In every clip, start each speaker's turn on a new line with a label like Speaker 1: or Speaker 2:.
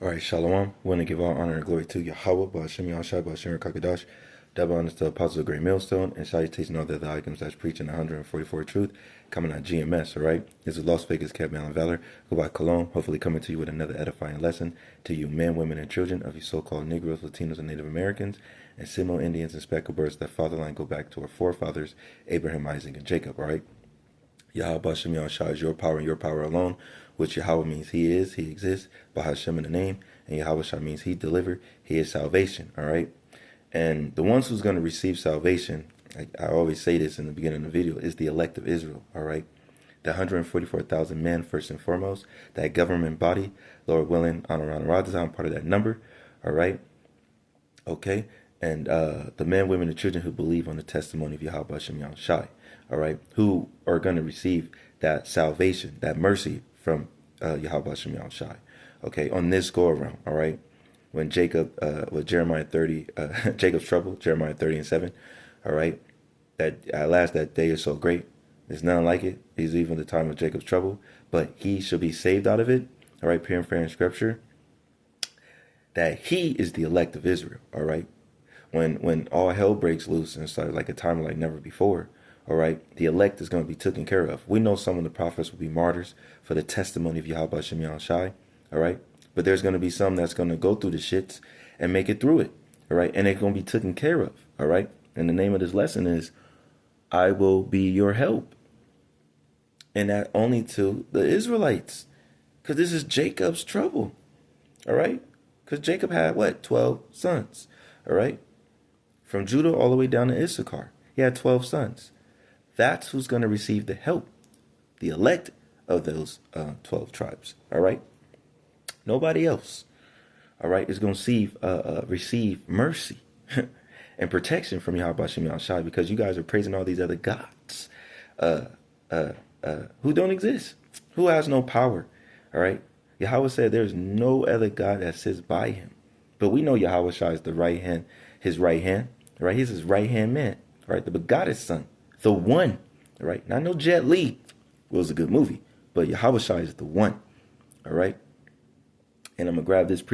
Speaker 1: All right, Shalom. We want to give all honor and glory to Yahweh, Ba'ashem Yahshai, Ba'ashem Kakadash, double honors to the Apostles of Great Millstone, and salutation all the other items that's preaching 144 truth, coming on GMS, all right? This is Las Vegas Cat Man Valor, go by Cologne, hopefully coming to you with another edifying lesson to you men, women, and children of you so-called Negroes, Latinos, and Native Americans, and Seminole Indians and speckled birds that fatherland go back to our forefathers, Abraham, Isaac, and Jacob, all right? Yahweh Bashem Yahushua is your power and your power alone, which Yahweh means he is, he exists, Bahashem in the name, and Yahweh Shah means he delivered, he is salvation, all right? And the ones who's going to receive salvation, I always say this in the beginning of the video, is the elect of Israel, all right? The 144,000 men, first and foremost, that government body, Lord willing, Honoran Radazan, I'm part of that number, all right? Okay? And the men, women, and children who believe on the testimony of Yahweh Bashem Yahushai, all right, who are going to receive that salvation, that mercy from Yahweh Hashem Yahushai, okay, on this go around, all right, when Jacob, with Jeremiah 30, Jacob's trouble, Jeremiah 30 and 7, all right, that at last that day is so great, there's none like it, is even the time of Jacob's trouble, but he shall be saved out of it, all right, pure and fair in scripture, that he is the elect of Israel, all right, when all hell breaks loose and starts like a time like never before, all right, the elect is going to be taken care of. We know some of the prophets will be martyrs for the testimony of Yahweh Hashem Yahushai, all right? But there's going to be some that's going to go through the shits and make it through it, all right? And they're going to be taken care of, all right? And the name of this lesson is, I will be your help. And that only to the Israelites, because this is Jacob's trouble, all right? Because Jacob had, what, 12 sons, all right? From Judah all the way down to Issachar. He had 12 sons. That's who's going to receive the help, the elect of those 12 tribes, all right? Nobody else, all right, is going to receive mercy and protection from Yahweh Hashem Yahushai because you guys are praising all these other gods who don't exist, who has no power, all right? Yahweh said there's no other God that sits by him. But we know Yahweh Shai is the right hand, his right hand, right? He's his right hand man, right? The begotten son. The one, right? Not no Jet Li. It was a good movie, but Yahweh Shai is the one, all right? And I'm going to grab this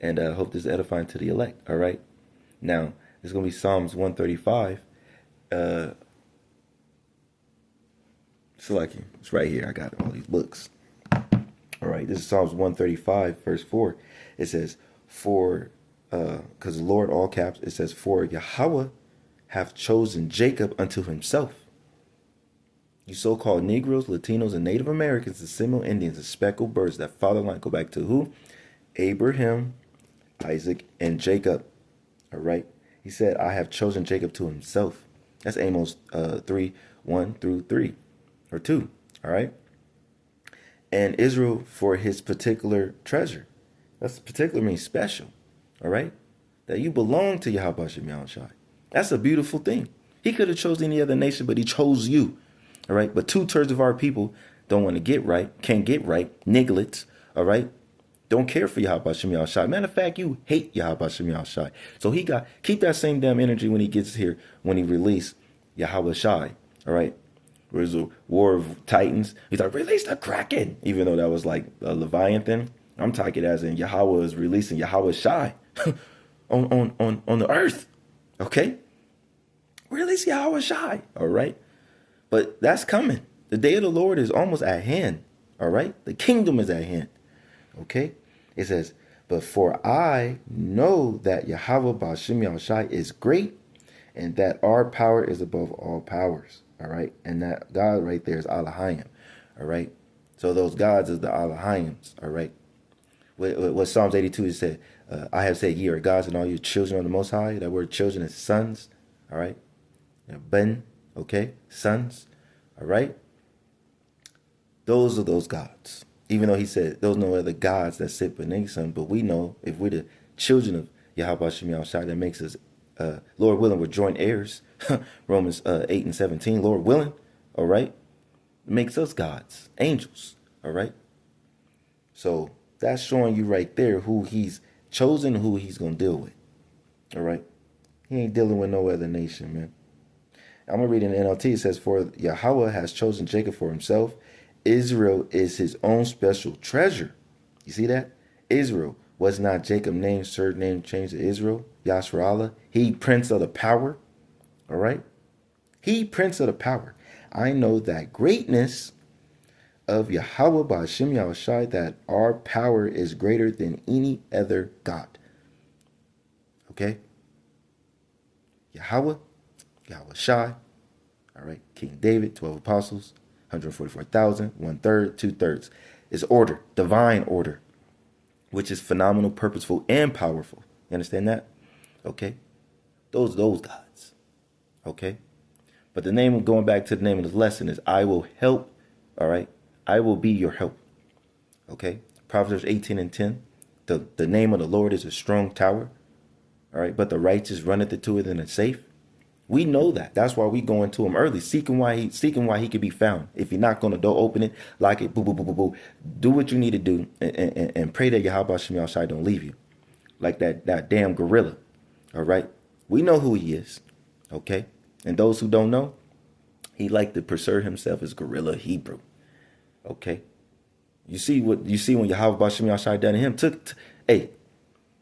Speaker 1: and hope this is edifying to the elect, all right? Now, it's going to be Psalms 135. It's right here. I got all these books. All right, this is Psalms 135, verse 4. It says, because the Lord, all caps, it says, for Yahweh have chosen Jacob unto himself. You so-called Negroes, Latinos, and Native Americans, the Seminole Indians, and speckled birds, that fatherland go back to who? Abraham, Isaac, and Jacob. All right. He said, I have chosen Jacob to himself. That's Amos 3, 1 through 3, or 2. All right. And Israel for his particular treasure. That's particular means special. All right. That you belong to Yahweh Hashem Yahushai. That's a beautiful thing. He could have chosen any other nation, but he chose you. All right. But 2/3 of our people don't want to get right, can't get right, nigglets. All right. Don't care for Yahweh Hashem Yahushai. Matter of fact, you hate Yahweh Hashem Yahushai. So keep that same damn energy when he gets here, when he release Yahweh Shai. All right. Where's the War of Titans? He's like, release the Kraken. Even though that was like a Leviathan. I'm talking as in Yahweh is releasing Yahweh Shai on the earth. Okay? Release Yahweh Shai. All right? But that's coming. The day of the Lord is almost at hand. All right? The kingdom is at hand. Okay? It says, but for I know that Yahweh Ba'ashem Yahushai is great, and that our power is above all powers. All right? And that God right there is Elohim. All right? So those gods is the Elohims. All right? What Psalms 82 is said, I have said ye are gods and all you children of the Most High. That word children is sons. All right? Ben, okay? Sons. All right? Those are those gods. Even though he said there's no other gods that sit beneath him, but we know if we're the children of Yahweh Hashem Yahushai, that makes us, Lord willing, we're joint heirs. Romans 8 and 17, Lord willing, all right? It makes us gods, angels, all right? So that's showing you right there who he's chosen, who he's going to deal with, all right? He ain't dealing with no other nation, man. I'm going to read in the NLT. It says, for Yahweh has chosen Jacob for himself. Israel is his own special treasure. You see that? Israel Was not Jacob named, surname changed to Israel? Yasharallah. He prince of the power. All right. He prince of the power. I know that greatness of Yahweh Ba'Hashem Yahushai, that our power is greater than any other God. Okay? Yahweh, Yahweh Shai, all right, King David, 12 apostles, 144,000, 1/3, 2/3. It's order, divine order, which is phenomenal, purposeful, and powerful. You understand that? Okay? Those gods. Okay? But the name, going back to the name of the lesson, is I will help, all right? I will be your help. Okay? Proverbs 18:10. The name of the Lord is a strong tower. All right, but the righteous runneth into it and it's safe. We know that. That's why we go into him early, seeking why he could be found. If you're not going to door, open it, lock it, boo, boo, boo, boo, boo. Do what you need to do and pray that Yahweh Shem Yahushai don't leave you. Like that damn gorilla. All right. We know who he is. Okay. And those who don't know, he like to preserve himself as gorilla Hebrew. Okay. You see when Yahweh Shem Yahushai done to him, hey,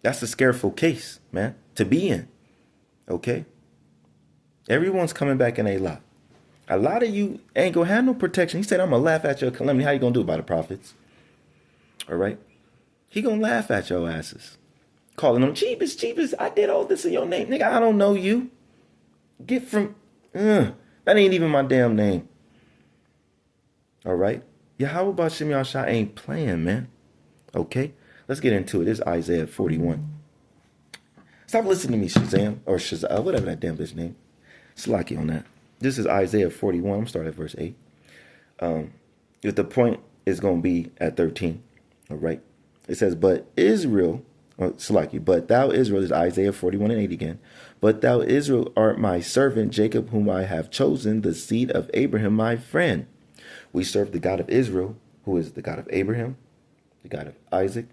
Speaker 1: that's a scareful case, man, to be in. Okay? Everyone's coming back in a lot. A lot of you ain't going to have no protection. He said, I'm going to laugh at your calamity. How you going to do about the prophets? All right? He going to laugh at your asses. Calling them, Jeebus, I did all this in your name. Nigga, I don't know you. Get from, that ain't even my damn name. All right? Yahweh Ba'Hashem Yahushai ain't playing, man. Okay? Let's get into it. This is Isaiah 41. Stop listening to me, Shazam, or Shazam, whatever that damn bitch name. Slacky on that. This is Isaiah 41. I'm going to start at verse 8. If the point is going to be at 13. All right. It says, but Israel, Slacky, but thou Israel, is Isaiah 41:8 again. But thou Israel art my servant, Jacob, whom I have chosen, the seed of Abraham, my friend. We serve the God of Israel, who is the God of Abraham, the God of Isaac,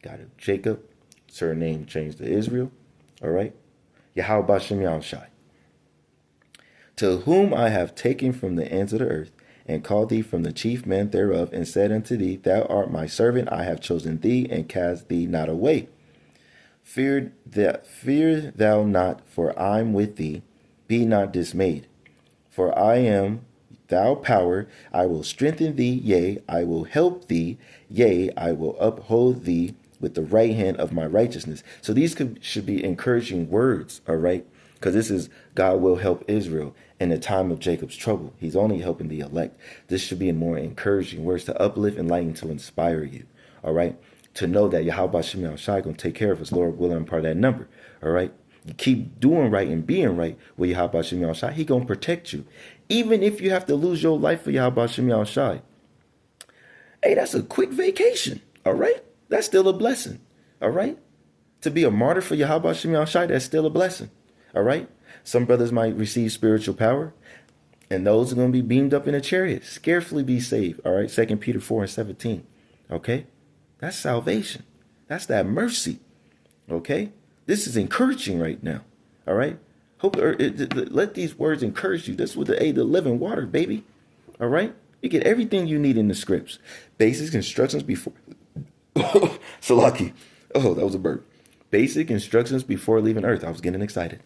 Speaker 1: God of Jacob, surname changed to Israel. All right. Yahweh Ba'Hashem Yahushai. To whom I have taken from the ends of the earth, and called thee from the chief men thereof, and said unto thee, thou art my servant, I have chosen thee, and cast thee not away. Fear thou not, for I am with thee. Be not dismayed, for I am thou power. I will strengthen thee, yea, I will help thee, yea, I will uphold thee with the right hand of my righteousness. So these should be encouraging words, all right? Because this is God will help Israel in the time of Jacob's trouble. He's only helping the elect. This should be more encouraging words to uplift, enlighten, to inspire you, all right? To know that Yahweh Ba'Hashem Yahushai going to take care of us, Lord willing, I'm part of that number, all right? You keep doing right and being right with Yahweh Ba'Hashem Yahushai, he going to protect you. Even if you have to lose your life for Yahweh Ba'Hashem Yahushai. Hey, that's a quick vacation, all right? That's still a blessing, all right? To be a martyr for Yahweh Ba'Hashem Yahushai, that's still a blessing, all right? Some brothers might receive spiritual power, and those are going to be beamed up in a chariot, scarcely be saved, all right? 2 Peter 4:17, okay? That's salvation. That's that mercy, okay? This is encouraging right now, all right? Let these words encourage you. This was the aid of living water, baby, all right? You get everything you need in the scripts. Basic instructions before... Salaki. Oh, that was a burp. Basic instructions before leaving earth. I was getting excited.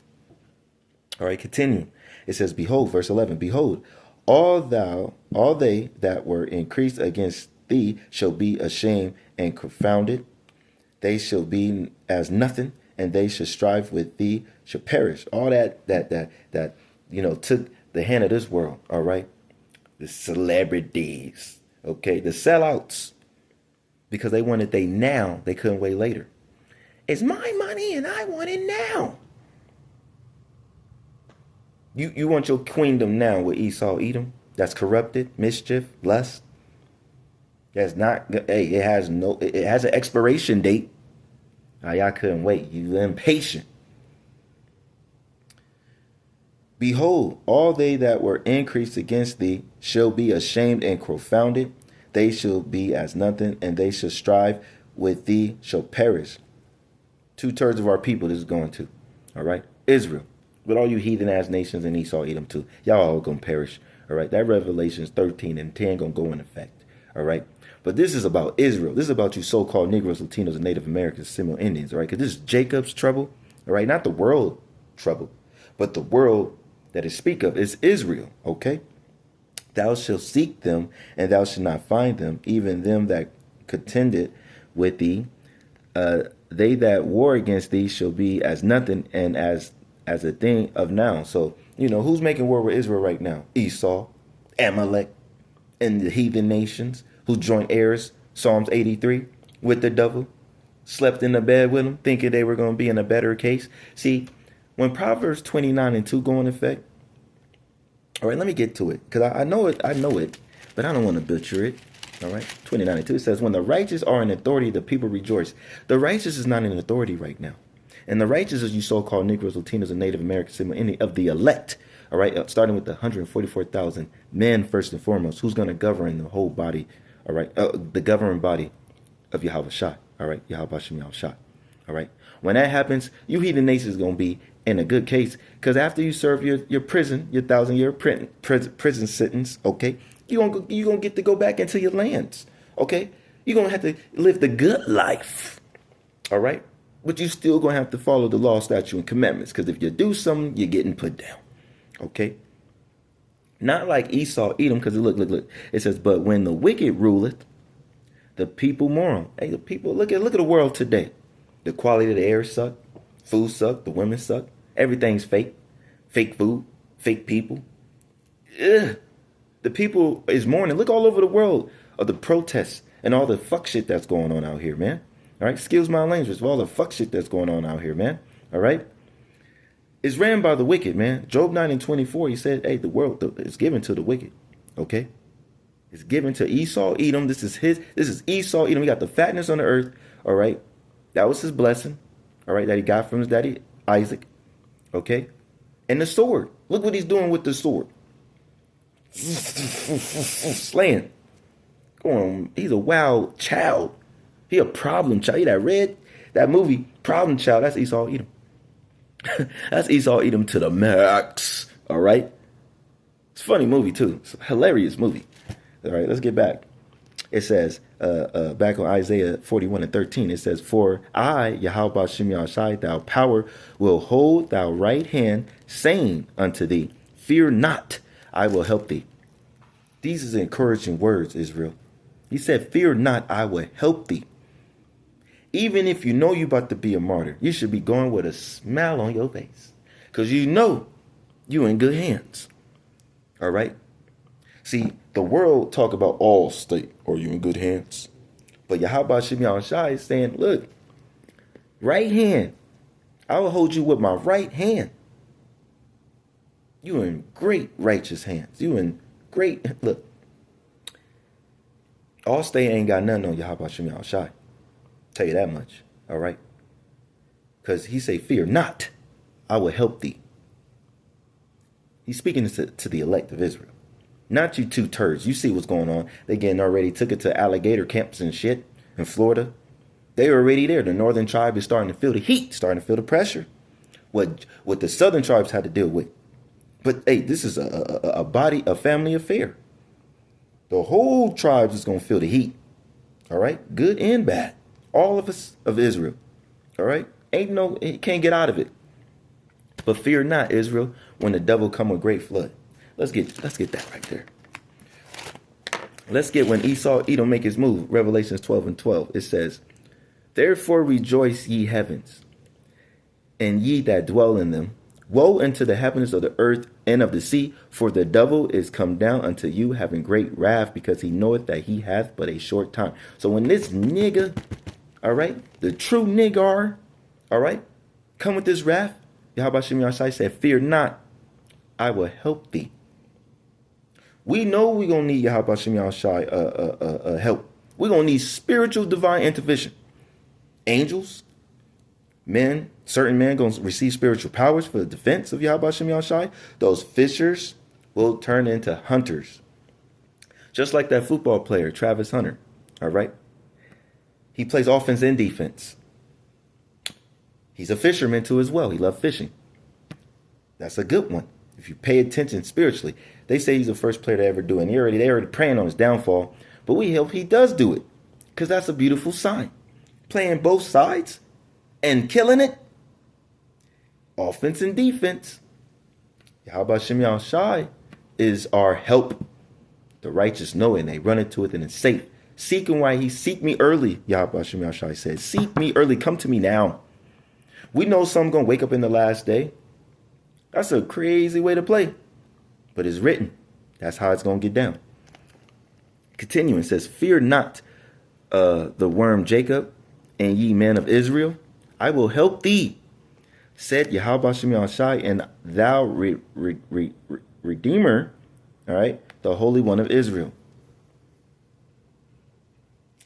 Speaker 1: All right, continue. It says, behold, verse 11, behold, all they that were increased against thee shall be ashamed and confounded. They shall be as nothing, and they shall strive with thee shall perish. All that took the hand of this world, all right? The celebrities, okay? The sellouts. Because they wanted they now, they couldn't wait later. It's my money and I want it now. You want your queendom now with Esau, Edom? That's corrupted, mischief, lust. That's not, hey, it has an expiration date. Y'all couldn't wait. You impatient. Behold, all they that were increased against thee shall be ashamed and confounded. They shall be as nothing, and they shall strive with thee shall perish. 2/3 of our people this is going to. All right? Israel. With all you heathen ass nations and Esau, Edom too. Y'all all gonna perish. All right? That Revelations 13:10 gonna go in effect. All right? But this is about Israel. This is about you so-called Negroes, Latinos, and Native Americans, Seminole Indians, all right? Because this is Jacob's trouble, all right? Not the world trouble, but the world that it speak of is Israel, okay? Thou shalt seek them, and thou shalt not find them, even them that contended with thee. They that war against thee shall be as nothing, and as a thing of now. So, who's making war with Israel right now? Esau, Amalek, and the heathen nations who joined heirs, Psalms 83, with the devil, slept in the bed with him, thinking they were going to be in a better case. See, when Proverbs 29:2 go into effect, all right, let me get to it, because I know it, but I don't want to butcher it. All right, 29:2, it says, when the righteous are in authority, the people rejoice. The righteous is not in authority right now. And the righteous is you so-called Negroes, Latinos, and Native Americans, any of the elect, all right, starting with the 144,000 men first and foremost, who's going to govern the whole body, all right, the governing body of Yahweh Shai, all right, Yahweh Shem Yahweh Shai, all right. When that happens, you heathen nations is going to be in a good case, because after you serve your prison, your 1,000-year prison sentence, okay, you're gonna get to go back into your lands, okay? You're going to have to live the good life, all right? But you still going to have to follow the law, statute, and commandments, because if you do something, you're getting put down, okay? Not like Esau, Edom, because look. It says, but when the wicked ruleth, the people mourn. Hey, the people, look at the world today. The quality of the air suck, food suck, the women suck, everything's fake. Fake food, fake people. Ugh. The people is mourning. Look all over the world of the protests and all the fuck shit that's going on out here, man. All right, excuse my language, all the fuck shit that's going on out here, man. All right, it's ran by the wicked, man. Job 9:24, he said, hey, the world is given to the wicked. Okay, it's given to Esau, Edom. This is Esau, Edom. He got the fatness on the earth. All right, that was his blessing. All right, that he got from his daddy Isaac. Okay, and the sword. Look what he's doing with the sword. Slaying. Going, he's a wild child. He a problem child. That movie, Problem Child, that's Esau Edom. That's Esau Edom to the max. All right. It's a funny movie too. It's a hilarious movie. All right, let's get back. It says, back on Isaiah 41:13, it says, for I, Yahweh Shem Yahshai, thou power, will hold thou right hand, saying unto thee, fear not, I will help thee. These is encouraging words, Israel. He said, fear not, I will help thee. Even if you know you're about to be a martyr, you should be going with a smile on your face, because you know you're in good hands. All right. See, the world talk about all state, are you in good hands? But Yahweh Shem Yahshai is saying, look, right hand, I will hold you with my right hand. You in great righteous hands. You in great, look. All state ain't got nothing on Yahweh Shem Yahshai. Tell you that much. All right. Because he say, fear not, I will help thee. He's speaking to the elect of Israel. Not you two turds. You see what's going on. They getting already took it to alligator camps and shit in Florida. They were already there. The northern tribe is starting to feel the heat, starting to feel the pressure. What the southern tribes had to deal with. But hey, this is a family affair. The whole tribes is going to feel the heat. All right? Good and bad. All of us of Israel. All right? It can't get out of it. But fear not, Israel, when the devil come with great flood. Let's get that right there. Let's get when Esau, Edom make his move. Revelations 12:12. It says, therefore rejoice ye heavens, and ye that dwell in them. Woe unto the heavens of the earth and of the sea, for the devil is come down unto you, having great wrath, because he knoweth that he hath but a short time. So when this nigga, all right, the true niggar, all right, come with this wrath, Yahweh Shem Yahshai said, fear not, I will help thee. We know we're going to need Yahweh Shem Yahshai help. We're going to need spiritual divine intervention. Angels, men, certain men going to receive spiritual powers for the defense of Yahweh Shem Yahshai. Those fishers will turn into hunters. Just like that football player, Travis Hunter. All right. He plays offense and defense. He's a fisherman too as well. He loves fishing. That's a good one. If you pay attention spiritually, they say he's the first player to ever do it. And they already praying on his downfall. But we hope he does do it, because that's a beautiful sign. Playing both sides and killing it. Offense and defense. Yahweh Shem Shai is our help. The righteous know it and they run into it and it's safe. Seeking why he seek me early. Yahweh Shem Shai said, seek me early. Come to me now. We know some going to wake up in the last day. That's a crazy way to play. But it's written. That's how it's going to get down. Continuing, says, fear not the worm Jacob, and ye men of Israel. I will help thee, said Yahweh Shem Shai, and thou Redeemer, all right, the Holy One of Israel.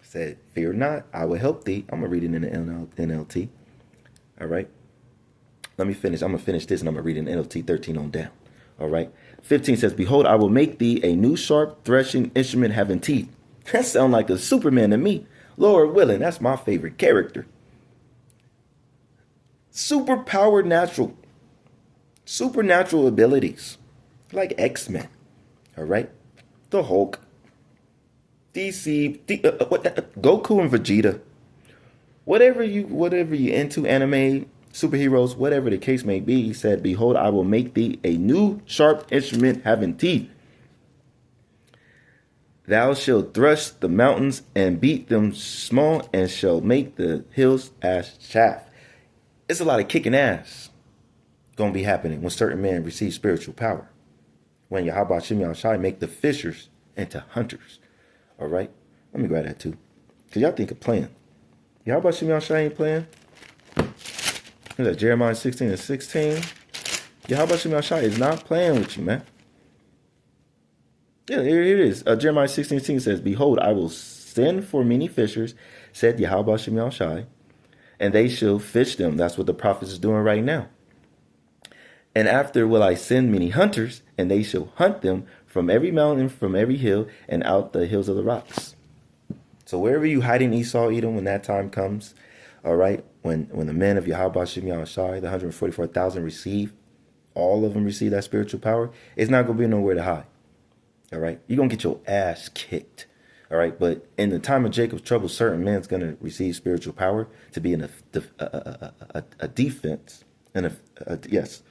Speaker 1: Said, fear not, I will help thee. I'm going to read it in the NLT. All right. Let me finish. I'm going to finish this and I'm going to read it in NLT 13 on down. All right. 15 says, behold, I will make thee a new sharp threshing instrument having teeth. That sounds like a Superman to me. Lord willing, that's my favorite character. Superpowered natural. Supernatural abilities. Like X-Men. All right. The Hulk. DC. Goku and Vegeta. Whatever you into, anime, superheroes, whatever the case may be, he said, behold, I will make thee a new sharp instrument having teeth. Thou shalt thrust the mountains and beat them small, and shall make the hills as chaff. It's a lot of kicking ass going to be happening when certain men receive spiritual power. When Yahweh Shem Shai make the fishers into hunters. All right? Let me grab that too. Because y'all think of playing. Yahweh Shem Shai ain't playing. Is that Jeremiah 16:16? Yahweh Shem Shai is not playing with you, man. Yeah, here it is. Jeremiah 16:16 says, behold, I will send for many fishers, said Yahweh Shem Shai, and they shall fish them. That's what the prophet is doing right now. And after will I send many hunters, and they shall hunt them from every mountain, from every hill, and out the hills of the rocks. So wherever you hide in Esau, Edom, when that time comes, all right, when the men of Yahweh Shem Shai, the 144,000 receive, all of them receive that spiritual power, it's not going to be nowhere to hide. All right, you're going to get your ass kicked. All right, but in the time of Jacob's trouble, certain men's going to receive spiritual power to be in a defense, and yes,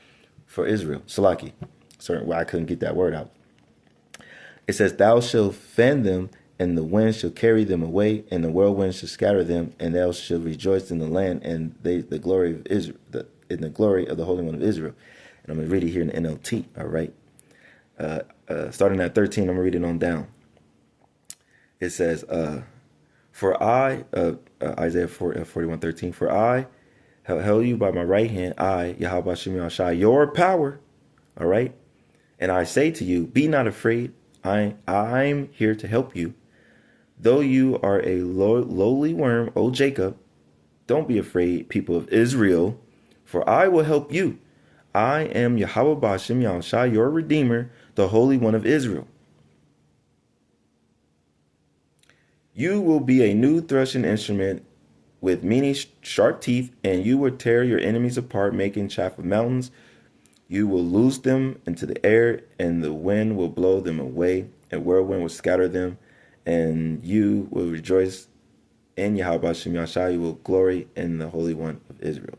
Speaker 1: for Israel. Salaki. Certain, well, I couldn't get that word out. It says, thou shalt fan them, and the wind shall carry them away, and the whirlwind shall scatter them, and thou shalt rejoice in the land, and the glory of Israel, in the glory of the Holy One of Israel. And I'm going to read it here in the NLT. All right. Starting at 13, I'm going to read it on down. It says, for I, Isaiah 41:13, for I have held you by my right hand, I, Yahweh Shem Shai, your power. All right. And I say to you, be not afraid. I'm here to help you. Though you are a lowly worm, O Jacob, don't be afraid, people of Israel, for I will help you. I am Yahweh Shem Shai, your Redeemer, the Holy One of Israel. You will be a new threshing instrument with many sharp teeth, and you will tear your enemies apart, making chaff of mountains. You will loose them into the air, and the wind will blow them away, and whirlwind will scatter them, and you will rejoice in Yahweh Shem Shai. You will glory in the Holy One of Israel.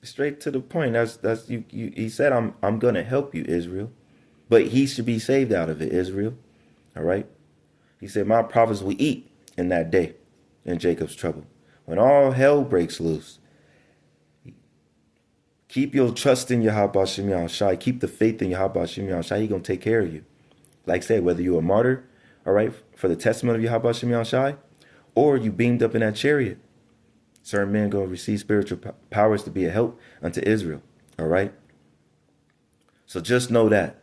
Speaker 1: Straight to the point. That's you. He said, I'm gonna help you, Israel, but he should be saved out of it, Israel. All right. He said, my prophets will eat in that day, in Jacob's trouble, when all hell breaks loose. Keep your trust in Yahweh Shem Shai. Keep the faith in Yahweh Shem Shai. He's going to take care of you. Like I said, whether you're a martyr, all right, for the testimony of Yahweh Shem Shai, or you beamed up in that chariot. Certain men going to receive spiritual powers to be a help unto Israel. All right. So just know that,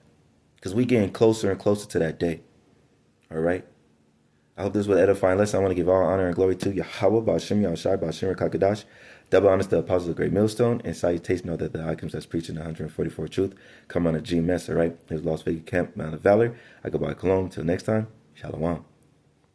Speaker 1: because we're getting closer and closer to that day. All right. I hope this was edifying lesson. I want to give all honor and glory to Yahweh Ba'ashem Yahushai Ba'ashem Kakadash. Double honors to the apostles of the Great Millstone, and salutation know that the icons that's preaching the 144 truth come on a G mess, all right? Here's Las Vegas Camp, Mount of Valor. I go by Cologne. Till next time, Shalom.